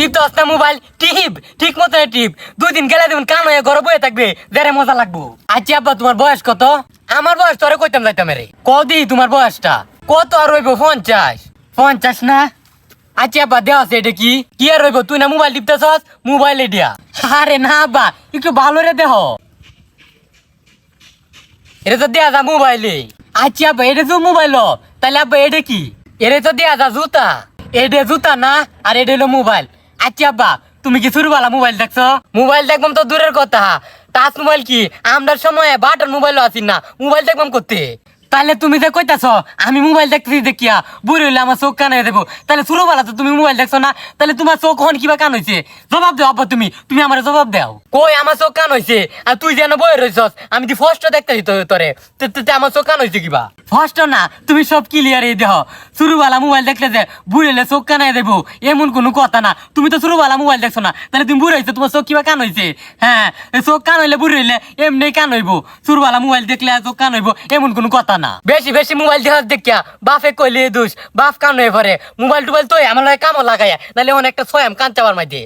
টিপ তো আসতে মোবাইল টিপ ঠিক মতো টিপ 2 দিন গেলে তুমি কান হয়ে ঘরে বয়ে থাকবে যারে মজা লাগবো। আচ্ছা আব্বা তোমার বয়স কত? আমার বয়স তোরে কইতাম যাইতাম রে। কদি তোমার বয়সটা কত আর রইব? 50 না? আচ্ছা আব্বা দেওয়া আছে এটা কি কি আর রইব? তুই না মোবাইল টিপতেছস মোবাইলে দিয়া। আরে না আব্বা একটু ভালো রে দেহ, এটা তো দেয়া যা মোবাইলে। আচ্ছা আব্বা এটা তো মোবাইল, তাহলে আব্বা এটা কি? এটা তো দেয়া যা জুতা, এটা জুতা না আর এটা হলো মোবাইল। আচ্ছা আব্বা তুমি কি শুরুবালা মোবাইল দেখছো? মোবাইল দেখবাম তো দূরের কথা, টাচ মোবাইল কি আমরার সময় বাটন মোবাইলও আছি না, মোবাইল দেখবাম করতে। তাহলে তুমি যে কইতাছ আমি মোবাইল দেখতেছি দেখিয়া বুড়ি হইলে আমার চোখ কান হয়ে দেবো, তাহলে শুরুবালা তো তুমি মোবাইল দেখছো না, তাহলে তোমার চোখ হন কিবা কান হয়েছে? জবাব দাও আব্বা, তুমি আমার জবাব দাও। কই আমার চোখ কান হয়েছে? আর তুই যেন বই রইছস, আমি দি ফার্স্ট দেখতেছি তোরে, আমার চোখ কান হয়েছে কিবা? ফার্স্ট না, তুমি সব ক্লিয়ার দেহ। শুরুবালা মোবাইল দেখলে যে বুড়ি হইলে চোখ কান হয়ে দেবো এমন কোনো কথা না। তুমি তো শুরুবালা মোবাইল দেখছো না, তাহলে তুমি বুড়ি হয়েছে, তোমার চোখ কিবা কান হয়েছে? হ্যাঁ, চোখ কান হইলে বুড়ি হইলে এমনি কান হইব, শুরুবালা মোবাইল দেখলে চোখ কান হইব এমন কোনো কথা না। বেশি বেশি মোবাইল দেখা দেখিয়া বাপে কইলে দোষ, বাপ কান হয়ে পরে মোবাইল টোবাইল তো আমার লাগে কামও লাগাইয়া নাহলে অনেকটা ছয়াম কান চাবার মাঝে।